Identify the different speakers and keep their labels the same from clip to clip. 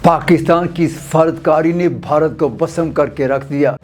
Speaker 1: پاکستان کی سفارتکاری نے بھارت کو بسم کر کے رکھ دیا۔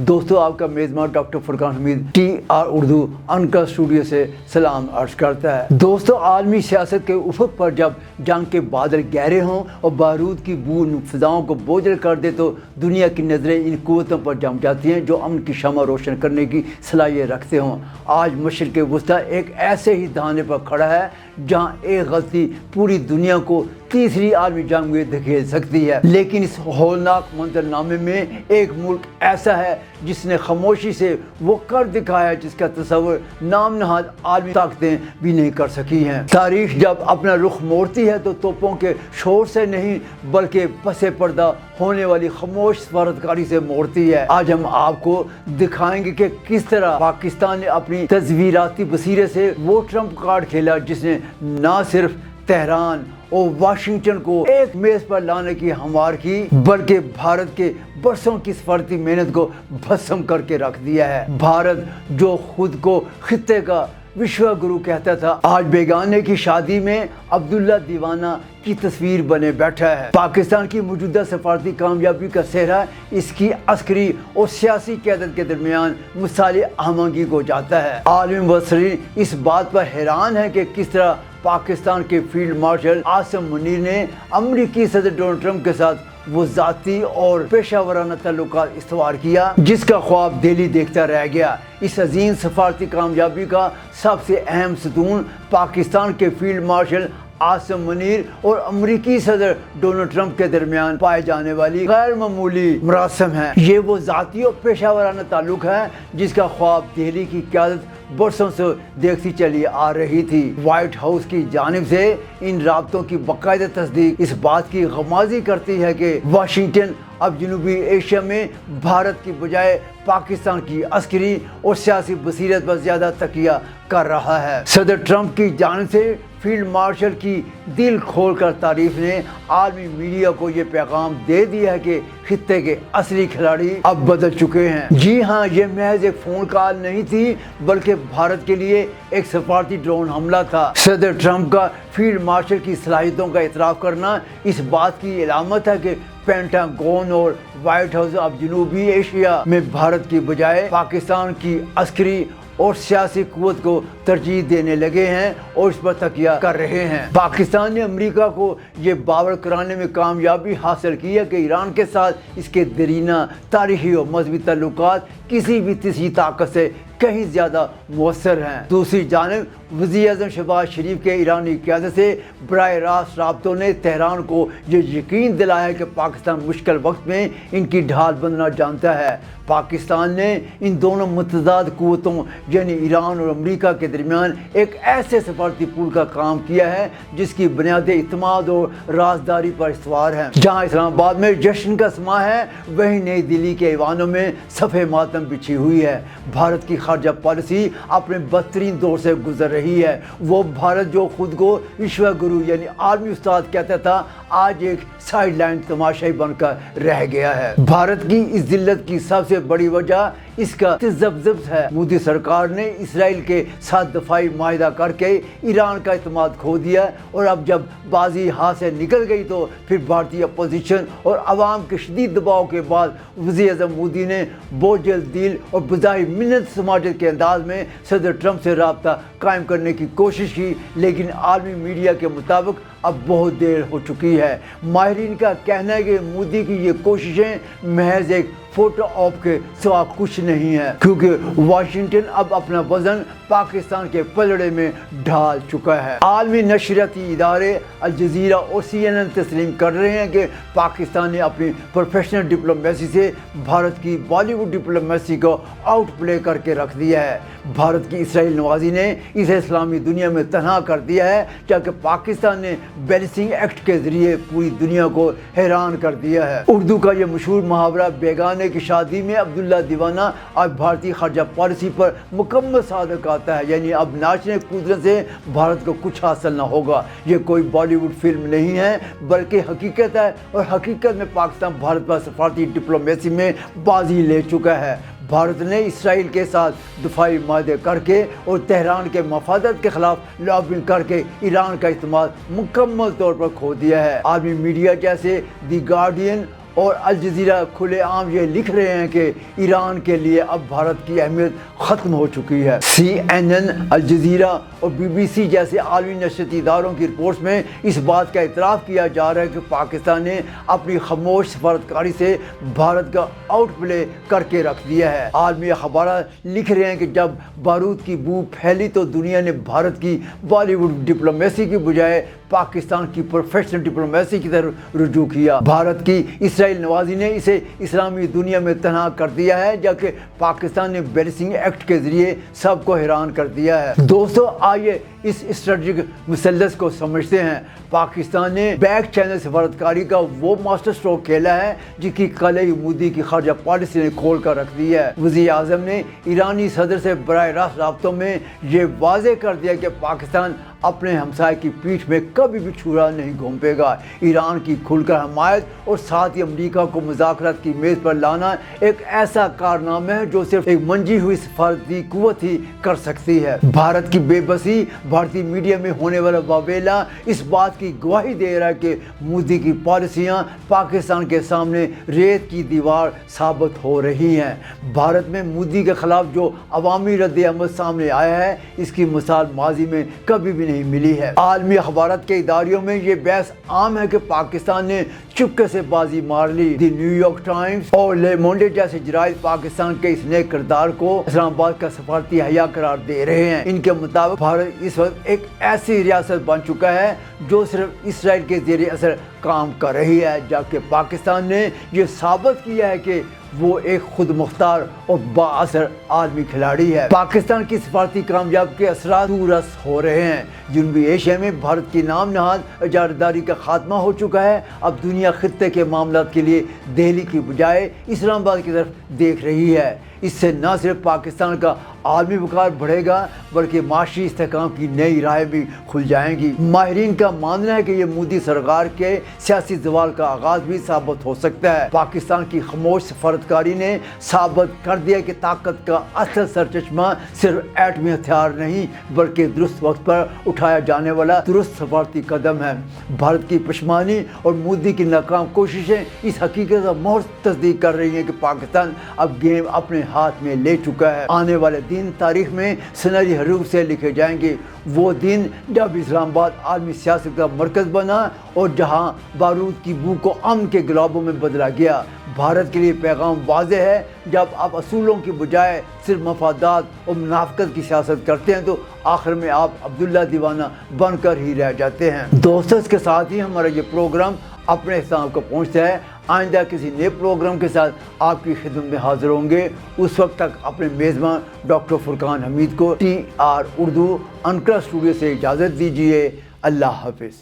Speaker 1: دوستو، آپ کا میزبان ڈاکٹر فرقان حمید TR اردو انکا اسٹوڈیو سے سلام عرض کرتا ہے۔ دوستو، عالمی سیاست کے افق پر جب جنگ کے بادل گہرے ہوں اور بارود کی بو فضاؤں کو بوجھل کر دے تو دنیا کی نظریں ان قوتوں پر جم جاتی ہیں جو امن کی شمع روشن کرنے کی صلاحیت رکھتے ہوں۔ آج مشرق وسطیٰ ایک ایسے ہی دھانے پر کھڑا ہے جہاں ایک غلطی پوری دنیا کو تیسری عالمی جنگ میں دھکیل سکتی ہے، لیکن اس ہولناک منظرنامے میں ایک ملک ایسا ہے جس نے خاموشی سے وہ کر دکھایا جس کا تصور نام نہاد عالمی طاقتیں بھی نہیں کر سکی ہیں۔ تاریخ جب اپنا رخ موڑتی ہے تو توپوں کے شور سے نہیں بلکہ پس پردہ ہونے والی خاموش سفارتکاری سے موڑتی ہے۔ آج ہم آپ کو دکھائیں گے کہ کس طرح پاکستان نے اپنی تصویراتی بصیرت سے وہ ٹرمپ کارڈ کھیلا جس نے نہ صرف تہران اور واشنگٹن کو ایک میز پر لانے کی ہموار کی بلکہ بھارت کے برسوں کی سفارتی محنت کو بھسم کر کے رکھ دیا ہے۔ بھارت جو خود کو خطے کا وشوا گرو کہتا تھا، آج بیگانے کی شادی میں عبداللہ دیوانہ کی تصویر بنے بیٹھا ہے۔ پاکستان کی موجودہ سفارتی کامیابی کا سہرا اس کی عسکری اور سیاسی قیادت کے درمیان مثالی ہمانگی کو جاتا ہے۔ عالمی مبصرین اس بات پر حیران ہیں کہ کس طرح پاکستان کے فیلڈ مارشل عاصم منیر نے امریکی صدر ڈونلڈ ٹرمپ کے ساتھ وہ ذاتی اور پیشہ ورانہ تعلقات استوار کیا جس کا خواب دہلی دیکھتا رہ گیا۔ اس عظیم سفارتی کامیابی کا سب سے اہم ستون پاکستان کے فیلڈ مارشل عاصم منیر اور امریکی صدر ڈونلڈ ٹرمپ کے درمیان پائے جانے والی غیر معمولی مراسم ہے۔ یہ وہ ذاتی اور پیشہ ورانہ تعلق ہے جس کا خواب دہلی کی قیادت برسوں سے دیکھتی چلی آ رہی تھی۔ وائٹ ہاؤس کی جانب سے ان رابطوں کی باقاعدہ تصدیق اس بات کی غمازی کرتی ہے کہ واشنگٹن اب جنوبی ایشیا میں بھارت کی بجائے پاکستان کی عسکری اور سیاسی بصیرت پر زیادہ تکیہ کر رہا ہے۔ صدر ٹرمپ کی جانب سے فیلڈ مارشل کی دل کھول کر تعریف نے عالمی میڈیا کو یہ پیغام دے دیا ہے کہ خطے کے اصلی کھلاڑی اب بدل چکے ہیں۔ جی ہاں، یہ محض ایک فون کال نہیں تھی بلکہ بھارت کے لیے ایک سفارتی ڈرون حملہ تھا۔ صدر ٹرمپ کا فیلڈ مارشل کی صلاحیتوں کا اعتراف کرنا اس بات کی علامت ہے کہ پینٹاگون اور وائٹ ہاؤس اب جنوبی ایشیا میں بھارت کی بجائے پاکستان کی عسکری اور سیاسی قوت کو ترجیح دینے لگے ہیں اور اس پر تکیہ کر رہے ہیں۔ پاکستان نے امریکہ کو یہ باور کرانے میں کامیابی حاصل کی ہے کہ ایران کے ساتھ اس کے دیرینہ تاریخی اور مذہبی تعلقات کسی بھی تیسری طاقت سے کہیں زیادہ مؤثر ہیں۔ دوسری جانب وزیر اعظم شہباز شریف کے ایرانی قیادت سے براہ راست رابطوں نے تہران کو یہ یقین دلایا کہ پاکستان مشکل وقت میں ان کی ڈھال بننا جانتا ہے۔ پاکستان نے ان دونوں متضاد قوتوں یعنی ایران اور امریکہ کے درمیان ایک ایسے سفارتی پول کا کام کیا ہے جس کی بنیادیں اعتماد اور رازداری پر استوار ہیں۔ جہاں اسلام آباد میں جشن کا سماں ہے وہیں نئی دلی کے ایوانوں میں صف ماتم بچھی ہوئی ہے۔ بھارت کی خارجہ پالیسی اپنے بدترین دور سے گزر رہی ہے۔ وہ بھارت جو خود کو وشوا گرو یعنی عالمی استاد کہتا تھا آج ایک سائیڈ لائن تماشائی بن کر رہ گیا ہے۔ بھارت کی اس ذلت کی سب سے بڑی وجہ اس کا تذبذب ہے۔ مودی سرکار نے اسرائیل کے ساتھ دفاعی معاہدہ کر کے ایران کا اعتماد کھو دیا اور اب جب بازی ہاتھ سے نکل گئی تو پھر بھارتی اپوزیشن اور عوام کے شدید دباؤ کے بعد وزیر اعظم مودی نے بوجھل دل اور بظاہر منت سماجت کے انداز میں صدر ٹرمپ سے رابطہ قائم کرنے کی کوشش کی، لیکن عالمی میڈیا کے مطابق اب بہت دیر ہو چکی ہے۔ ماہرین کا کہنا ہے کہ مودی کی یہ کوششیں محض ایک فوٹو آپ کے سوا کچھ نہیں ہے کیونکہ واشنگٹن اب اپنا وزن پاکستان کے پلڑے میں ڈھال چکا ہے۔ عالمی نشریاتی ادارے الجزیرہ اور CNN تسلیم کر رہے ہیں کہ پاکستان نے اپنی پروفیشنل ڈپلومیسی سے بھارت کی بالی ووڈ ڈپلومیسی کو آؤٹ پلے کر کے رکھ دیا ہے۔ بھارت کی اسرائیل نوازی نے اسے اسلامی دنیا میں تنہا کر دیا ہے جبکہ پاکستان نے بیلنسنگ ایکٹ کے ذریعے پوری دنیا کو حیران کر دیا ہے۔ اردو کا یہ مشہور محاورہ بیگانے کی شادی میں عبداللہ دیوانہ آج بھارتی خارجہ پالیسی پر مکمل صادق آتا ہے، یعنی اب ناچنے کودنے سے بھارت کو کچھ حاصل نہ ہوگا۔ یہ کوئی بالی ووڈ فلم نہیں ہے بلکہ حقیقت ہے، اور حقیقت میں پاکستان بھارت پر سفارتی ڈپلومیسی میں بازی لے چکا ہے۔ بھارت نے اسرائیل کے ساتھ دفاعی معاہدے کر کے اور تہران کے مفادات کے خلاف لابنگ کر کے ایران کا استعمال مکمل طور پر کھو دیا ہے۔ عالمی میڈیا جیسے دی گارڈین اور الجزیرہ کھلے عام یہ لکھ رہے ہیں کہ ایران کے لیے اب بھارت کی اہمیت ختم ہو چکی ہے۔ CNN، الجزیرہ اور BBC جیسے عالمی نشریاتی اداروں کی رپورٹس میں اس بات کا اعتراف کیا جا رہا ہے کہ پاکستان نے اپنی خاموش سفارتکاری سے بھارت کا آؤٹ پلے کر کے رکھ دیا ہے۔ عالمی اخبارات لکھ رہے ہیں کہ جب بارود کی بو پھیلی تو دنیا نے بھارت کی بالی ووڈ ڈپلومیسی کی بجائے پاکستان کی پروفیشنل ڈپلومیسی کی طرف رجوع کیا۔ بھارت کی اسرائیل نوازی نے اسے اسلامی دنیا میں تنہا کر دیا ہے، جبکہ پاکستان نے بیلنسنگ ایکٹ کے ذریعے سب کو حیران کر دیا ہے۔ دوستو، آئیے اس اسٹریٹجک مثلث کو سمجھتے ہیں۔ پاکستان نے بیک چینل سفارتکاری کا وہ ماسٹر اسٹروک کھیلا ہے جس کی قلعہ مودی کی خارجہ پالیسی نے کھول کر رکھ دی ہے۔ وزیر اعظم نے ایرانی صدر سے براہ راست رابطوں میں یہ واضح کر دیا کہ پاکستان اپنے ہمسائے کی پیٹھ میں کبھی بھی چھرا نہیں گھونپے گا۔ ایران کی کھل کر حمایت اور ساتھ ہی امریکہ کو مذاکرات کی میز پر لانا ایک ایسا کارنامہ ہے جو صرف ایک منجھی ہوئی سفارتی قوت ہی کر سکتی ہے۔ بھارت کی بے بسی، بھارتی میڈیا میں ہونے والا واویلا اس بات کی گواہی دے رہا ہے کہ مودی کی پالیسیاں پاکستان کے سامنے ریت کی دیوار ثابت ہو رہی ہیں۔ بھارت میں مودی کے خلاف جو عوامی رد عمل سامنے آیا ہے، اس کی مثال ماضی میں کبھی بھی نہیں ملی ہے۔ عالمی اخبارات کے اداریوں میں یہ بحث عام ہے کہ پاکستان نے چپکے سے بازی مار لی۔ دی نیو یارک ٹائمز اور لے مونڈے جیسے جرائد پاکستان کے اس نئے کردار کو اسلام آباد کا سفارتی حیا قرار دے رہے ہیں۔ ان کے مطابق بھارت اس وقت ایک ایسی ریاست بن چکا ہے جو صرف اسرائیل کے زیر اثر کام کر رہی ہے، جبکہ پاکستان نے یہ ثابت کیا ہے کہ وہ ایک خود مختار اور با اثر عالمی کھلاڑی ہے۔ پاکستان کی سفارتی کامیابی کے اثرات دور رس ہو رہے ہیں۔ جنوبی ایشیا میں بھارت کی نام نہاد اجارہ کا خاتمہ ہو چکا ہے۔ اب دنیا خطے کے معاملات کے لیے دہلی کی بجائے اسلام آباد کی طرف دیکھ رہی ہے۔ اس سے نہ صرف پاکستان کا عالمی وقار بڑھے گا بلکہ معاشی استحکام کی نئی راہیں بھی کھل جائیں گی۔ ماہرین کا ماننا ہے کہ یہ مودی سرکار کے سیاسی زوال کا آغاز بھی ثابت ہو سکتا ہے۔ پاکستان کی خاموش سفارتکاری نے ثابت کر دیا کہ طاقت کا اصل سرچشمہ صرف ایٹمی ہتھیار نہیں بلکہ درست وقت پر اٹھایا جانے والا درست سفارتی قدم ہے۔ بھارت کی پشمانی اور مودی کی ناکام کوششیں اس حقیقت کا مہر تصدیق کر رہی ہیں کہ پاکستان اب گیم اپنے ہاتھ میں لے چکا ہے۔ آنے والے دن تاریخ میں سنہری حروف سے لکھے جائیں گے، وہ دن جب اسلام آباد عالمی سیاست کا مرکز بنا اور جہاں بارود کی بو کو امن کے گلابوں میں بدلا گیا۔ بھارت کے لیے پیغام واضح ہے، جب آپ اصولوں کی بجائے صرف مفادات اور منافقت کی سیاست کرتے ہیں تو آخر میں آپ عبداللہ دیوانہ بن کر ہی رہ جاتے ہیں۔ دوستو، اس کے ساتھ ہی ہمارا یہ پروگرام اپنے اختتام کو پہنچتا ہے۔ آئندہ کسی نئے پروگرام کے ساتھ آپ کی خدمت میں حاضر ہوں گے۔ اس وقت تک اپنے میزبان ڈاکٹر فرقان حمید کو TR اردو انکرا اسٹوڈیو سے اجازت دیجیے۔ اللہ حافظ۔